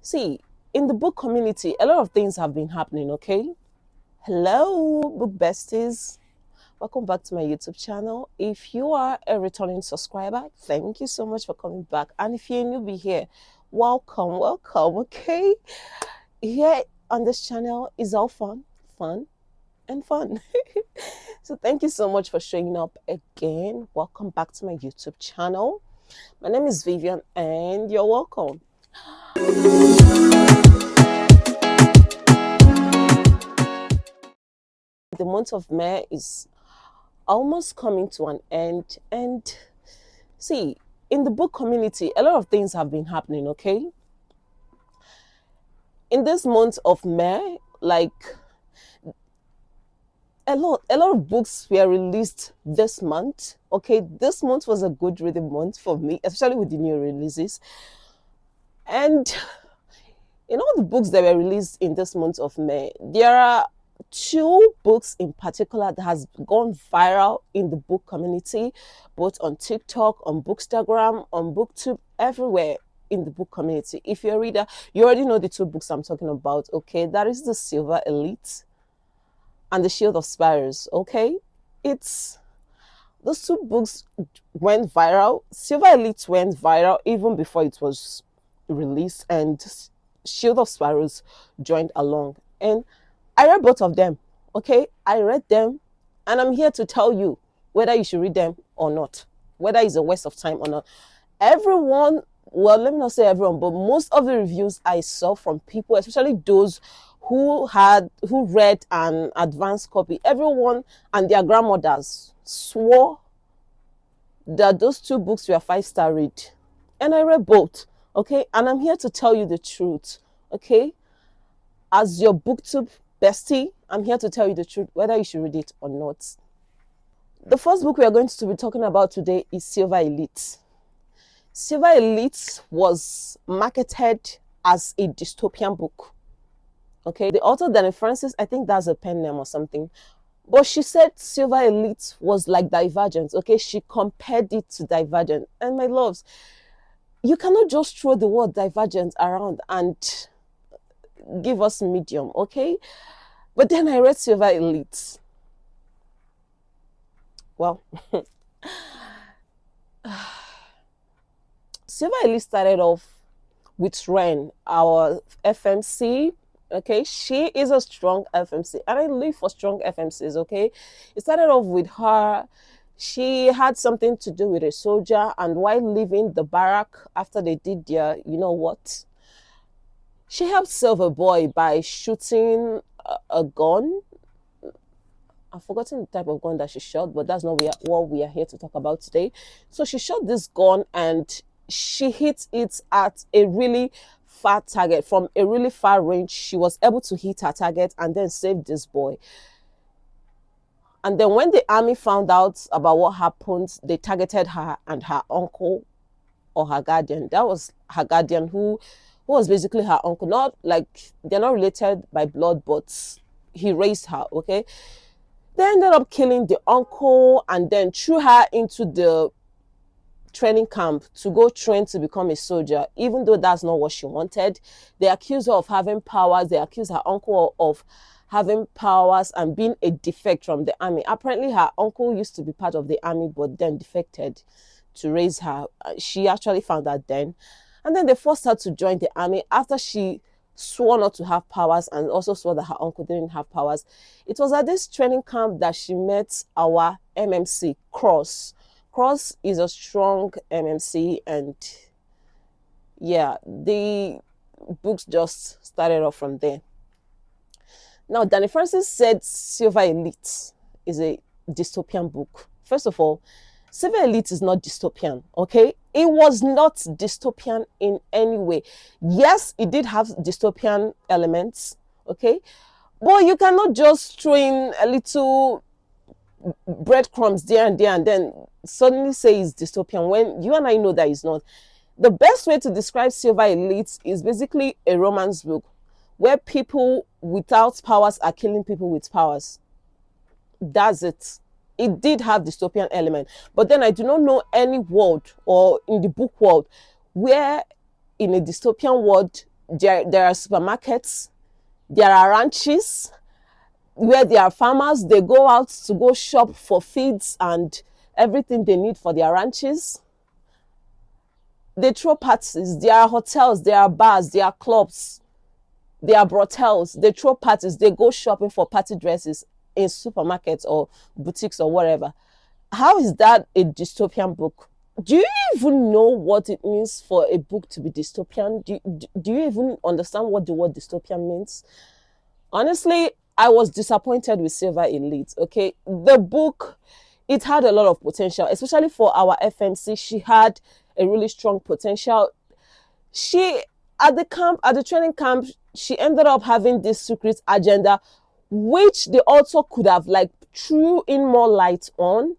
See, in the book community, a lot of things have been happening, okay? Hello, book besties. Welcome back to my YouTube channel. If you are a returning subscriber, thank you so much for coming back. And if you're a newbie here, welcome, okay? Here on this channel is all fun, and fun. So thank you so much for showing up again. Welcome back to my YouTube channel. My name is Vivian and you're welcome. The month of May is almost coming to an end, and see, in the book community, a lot of things have been happening, okay? In this month of May, like a lot of books were released this month. Okay, this month was a good reading month for me, especially with the new releases. And in all the books that were released in this month of May, there are two books in particular that has gone viral in the book community, both on TikTok, on Bookstagram, on BookTube, everywhere in the book community. If you're a reader, you already know the two books I'm talking about, okay? That is the Silver Elite and the Shield of Sparrows, okay? It's those two books went viral. Silver Elite went viral even before it was released, and Shield of Sparrows joined along. And I read both of them, okay? I read them, and I'm here to tell you whether you should read them or not, whether it's a waste of time or not. Everyone, well, let me not say everyone, but most of the reviews I saw from people, especially those who read an advanced copy, everyone and their grandmothers swore that those two books were 5-star read. And I read both, okay? And I'm here to tell you the truth, okay? As your booktube bestie, I'm here to tell you the truth, whether you should read it or not. The first book we are going to be talking about today is Silver Elite. Silver Elite was marketed as a dystopian book. Okay, the author, Danny Francis, I think that's a pen name or something. But she said Silver Elite was like Divergent. Okay, she compared it to Divergent. And my loves, you cannot just throw the word Divergent around and give us medium, okay? But then I read Silver Elite. Well, Silver Elite started off with Ren, our FMC. Okay, she is a strong FMC, and I live for strong FMCs. Okay, it started off with her. She had something to do with a soldier, and while leaving the barrack after they did their, you know what, she helped save a boy by shooting a gun. I've forgotten the type of gun that she shot, but that's not what we are here to talk about today. So she shot this gun and she hit it at a really far target. From a really far range, she was able to hit her target and then save this boy. And then when the army found out about what happened, they targeted her and her uncle or her guardian. That was her guardian who was basically her uncle. Not like they're not related by blood, but he raised her, okay? They ended up killing the uncle and then threw her into the training camp to go train to become a soldier, even though that's not what she wanted. They accused her of having powers. They accused her uncle of having powers and being a defect from the army. Apparently, her uncle used to be part of the army, but then defected to raise her. She actually found out then. And then they forced her to join the army after she swore not to have powers and also swore that her uncle didn't have powers. It was at this training camp that she met our MMC, Cross. Cross is a strong MMC, and yeah, the books just started off from there. Now, Danny Francis said Silver Elite is a dystopian book. First of all, Silver Elite is not dystopian, okay? It was not dystopian in any way. Yes, it did have dystopian elements, okay? But you cannot just throw in a little breadcrumbs there and there and then suddenly say it's dystopian when you and I know that it's not. The best way to describe Silver Elite is basically a romance book where people without powers are killing people with powers. That's it. It did have dystopian element, but then I do not know any world or in the book world where in a dystopian world There are supermarkets, there are ranches where there are farmers. They go out to go shop for feeds and everything they need for their ranches. They throw parties. There are hotels, there are bars, there are clubs, there are brothels. They throw parties. They go shopping for party dresses in supermarkets or boutiques or whatever. How is that a dystopian book? Do you even know what it means for a book to be dystopian? Do you even understand what the word dystopian means? Honestly, I was disappointed with Silver Elite. Okay, the book, it had a lot of potential, especially for our FMC. She had a really strong potential. She at the training camp, she ended up having this secret agenda, which the author could have like threw in more light on,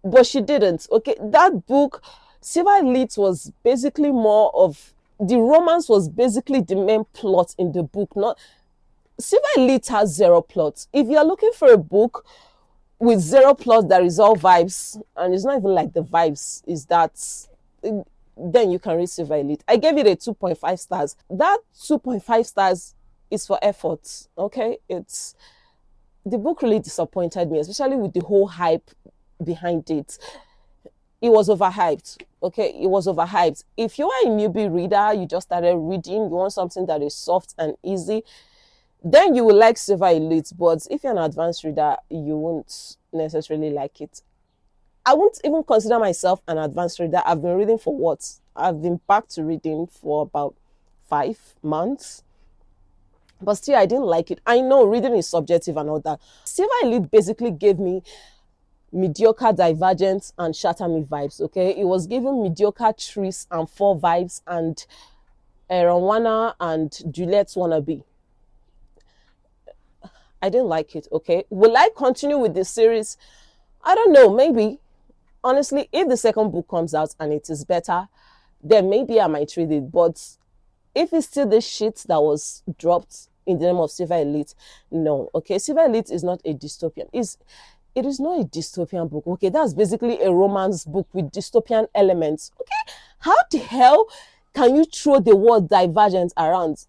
but she didn't. Okay, that book, Silver Elite, was basically more of the romance was basically the main plot in the book. Not Silver Elite has zero plot. If you're looking for a book with zero plot that is all vibes, and it's not even like the vibes is that, then you can read Silver Elite. I gave it a 2.5 stars. That 2.5 stars is for effort. Okay, it's the book really disappointed me, especially with the whole hype behind it. It was overhyped. Okay, it was overhyped. If you are a newbie reader, you just started reading, you want something that is soft and easy, then you will like Silver Elite. But if you're an advanced reader, you won't necessarily like it. I won't even consider myself an advanced reader. I've been reading for what? I've been back to reading for about 5 months. But still, I didn't like it. I know reading is subjective and all that. Silver Elite basically gave me mediocre, Divergent, and Shatter Me vibes. Okay, it was giving mediocre Tris and Four vibes and Aaron and Juliet's Wannabe. I didn't like it. Okay, will I continue with the series? I don't know. Maybe. Honestly, if the second book comes out and it is better, then maybe I might read it. But if it's still the shit that was dropped in the name of Silver Elite, no. Okay, Silver Elite is not a dystopian. It is not a dystopian book. Okay, that's basically a romance book with dystopian elements. Okay, how the hell can you throw the word Divergent around?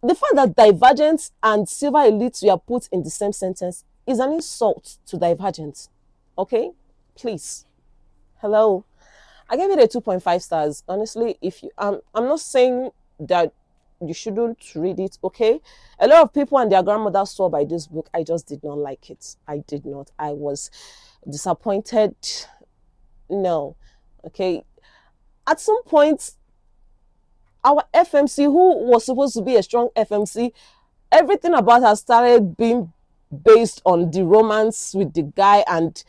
The fact that Divergent and Silver Elite were put in the same sentence is an insult to Divergent. Okay, please. Hello. I gave it a 2.5 stars. Honestly, if you I'm not saying that you shouldn't read it, okay? A lot of people and their grandmother swore by this book. I just did not like it. I did not. I was disappointed. No. Okay. At some point, our FMC, who was supposed to be a strong FMC, everything about her started being based on the romance with the guy, and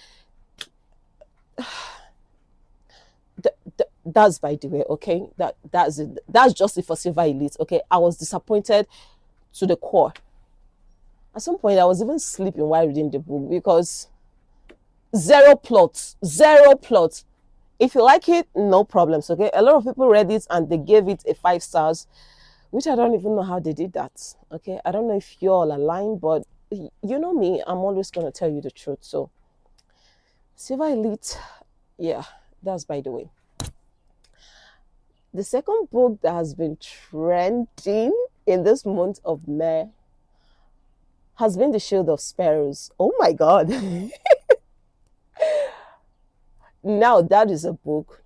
that's by the way. Okay, that's it. That's just it for Silver Elite. Okay, I was disappointed to the core. At some point, I was even sleeping while reading the book because zero plot, zero plot. If you like it, no problems. Okay, a lot of people read it and they gave it a 5 stars, which I don't even know how they did that. Okay, I don't know if you're all aligned, but you know me, I'm always going to tell you the truth. So Silver Elite, yeah, that's by the way. The second book that has been trending in this month of May has been The Shield of Sparrows. Oh my God. Now that is a book.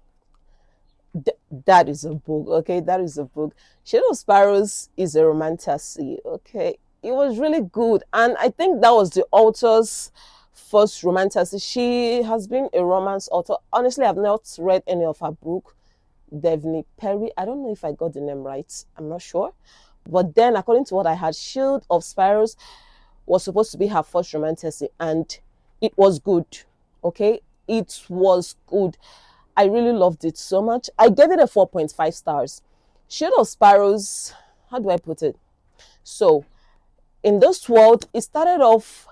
That is a book, okay? That is a book. Shield of Sparrows is a romantasy, okay? It was really good. And I think that was the author's first romantasy. She has been a romance author. Honestly, I've not read any of her book. Devney Perry. I don't know if I got the name right. I'm not sure. But then, according to what I had, Shield of Sparrows was supposed to be her first romantasy, and it was good. Okay? It was good. I really loved it so much. I gave it a 4.5 stars. Shield of Sparrows, how do I put it? So, in this world, it started off.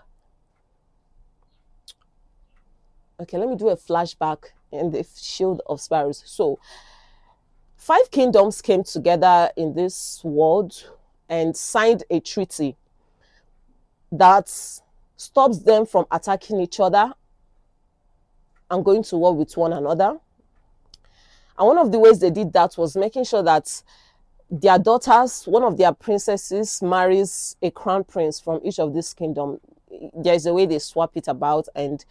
Okay, let me do a flashback in the Shield of Sparrows. So, 5 kingdoms came together in this world and signed a treaty that stops them from attacking each other and going to war with one another. And one of the ways they did that was making sure that their daughters, one of their princesses marries a crown prince from each of this kingdom. There's a way they swap it about, and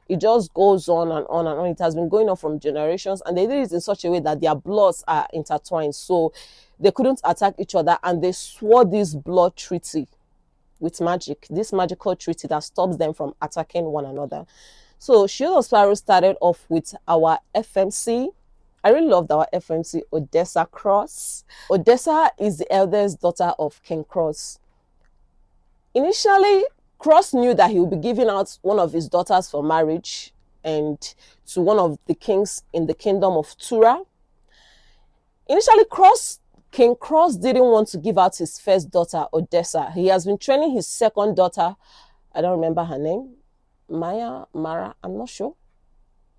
it just goes on and on and on. It has been going on from generations, and they did it in such a way that their bloods are intertwined, so they couldn't attack each other, and they swore this blood treaty with magic, this magical treaty that stops them from attacking one another. So Shield of Sparrow started off with our FMC. I really loved our FMC, Odessa Cross. Odessa is the eldest daughter of King Cross. Initially, Cross knew that he would be giving out one of his daughters for marriage and to one of the kings in the kingdom of Tura. Initially, King Cross didn't want to give out his first daughter, Odessa. He has been training his second daughter. I don't remember her name. Mara, I'm not sure.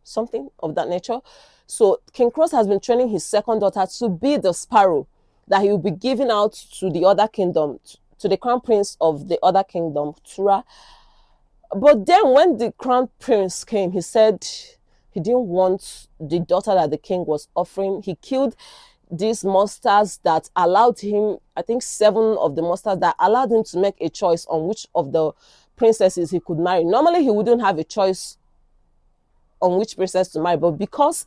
Something of that nature. So King Cross has been training his second daughter to be the sparrow that he will be giving out to the other kingdom, to the crown prince of the other kingdom, Tura. But then when the crown prince came, he said he didn't want the daughter that the king was offering. He killed these monsters that allowed him, I think 7 of the monsters that allowed him to make a choice on which of the princesses he could marry. Normally, he wouldn't have a choice on which princess to marry, but because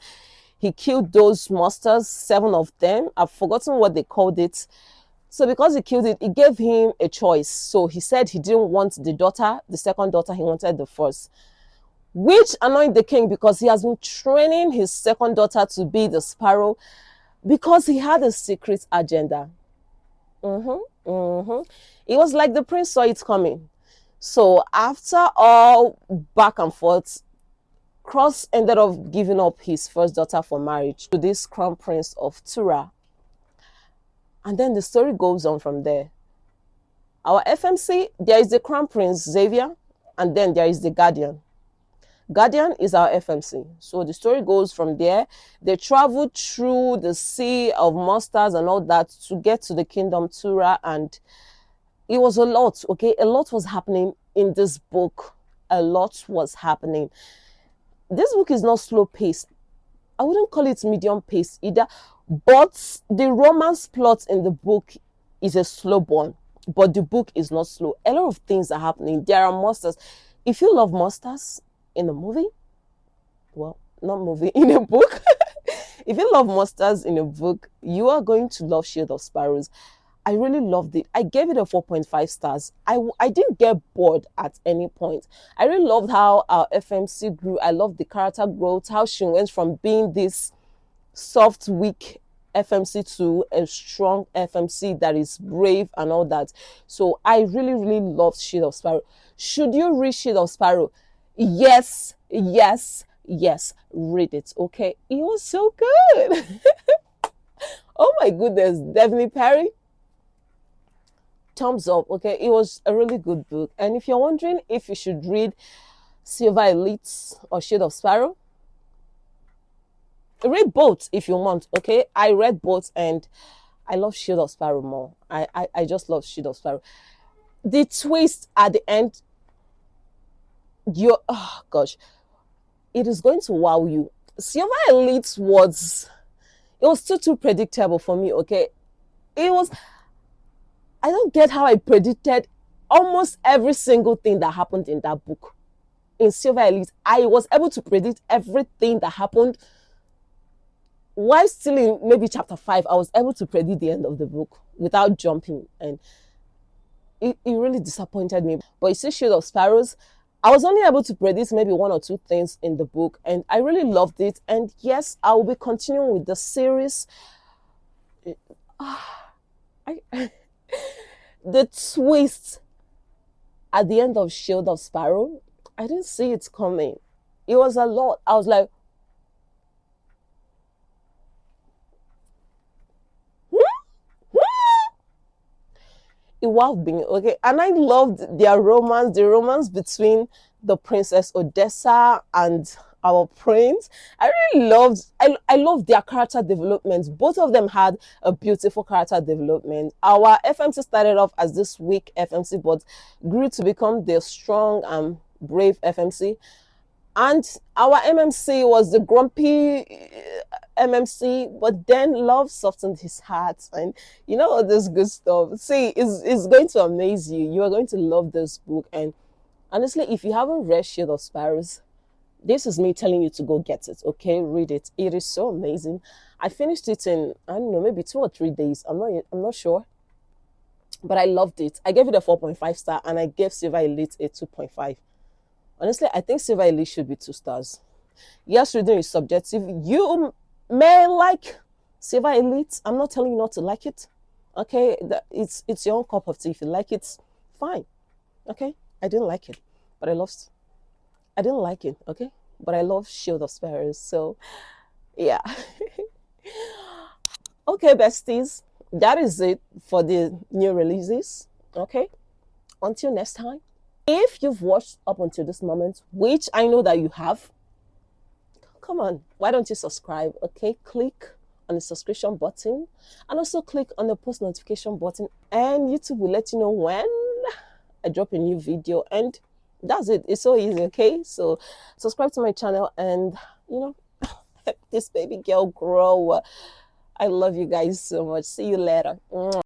he killed those monsters, 7 of them, I've forgotten what they called it. So because he killed it, it gave him a choice. So he said he didn't want the daughter, the second daughter, he wanted the first, which annoyed the king because he has been training his second daughter to be the sparrow because he had a secret agenda. It was like the prince saw it coming. So after all back and forth, Cross ended up giving up his first daughter for marriage to this crown prince of Tura. And then the story goes on from there. Our FMC, there is the crown prince Xavier, and then there is the guardian. Guardian is our FMC. So the story goes from there. They traveled through the sea of monsters and all that to get to the kingdom Tura, and it was a lot, okay? A lot was happening in this book. A lot was happening. This book is not slow paced. I wouldn't call it medium paced either, but the romance plot in the book is a slow one, but the book is not slow. A lot of things are happening. There are monsters. If you love monsters in a movie, well, not movie, in a book, if you love monsters in a book, you are going to love Shield of Sparrows. I really loved it. I gave it a 4.5 stars. I didn't get bored at any point. I really loved how our FMC grew. I loved the character growth, how she went from being this soft, weak FMC to a strong FMC that is brave and all that. So I really, really loved Shield of Sparrow. Should you read Shield of Sparrow? Yes, yes, yes. Read it, okay? It was so good. Oh my goodness, Daphne Perry. Thumbs up, okay? It was a really good book. And if you're wondering if you should read Silver Elites or Shade of Sparrow, read both if you want, okay? I read both and I love Shade of Sparrow more. I just love Shade of Sparrow. The twist at the end, oh gosh, it is going to wow you. Silver Elites it was too predictable for me, okay? I don't get how I predicted almost every single thing that happened in that book. In Silver Elite, I was able to predict everything that happened. While still in maybe chapter 5, I was able to predict the end of the book without jumping. And it really disappointed me. But you see Shield of Sparrows, I was only able to predict maybe 1 or 2 things in the book. And I really loved it. And yes, I will be continuing with the series. The twist at the end of Shield of Sparrow, I didn't see it coming. It was a lot. I was like, it wowed me, okay? And I loved their romance, the romance between the Princess Odessa and our prince. I loved their character development. Both of them had a beautiful character development. Our FMC started off as this weak FMC, but grew to become the strong and brave FMC. And our MMC was the grumpy MMC, but then love softened his heart, and you know all this good stuff. See, it's going to amaze you. You are going to love this book. And honestly, if you haven't read Shield of Sparrows, this is me telling you to go get it. Okay, read it. It is so amazing. I finished it in, I don't know, maybe 2 or 3 days. I'm not sure, but I loved it. I gave it a 4.5 star, and I gave Silver Elite a 2.5. Honestly, I think Silver Elite should be 2 stars. Yes, reading is subjective. You may like Silver Elite. I'm not telling you not to like it. Okay, it's your own cup of tea. If you like it, fine. Okay, I didn't like it, but I didn't like it. Okay, but I love Shield of Sparrows. So yeah. Okay, besties, that is it for the new releases. Okay, until next time. If you've watched up until this moment, which I know that you have, come on, why don't you subscribe? Okay, click on the subscription button and also click on the post notification button, and YouTube will let you know when I drop a new video. And that's it. It's so easy. Okay, so subscribe to my channel and you know help this baby girl grow. I love you guys so much. See you later.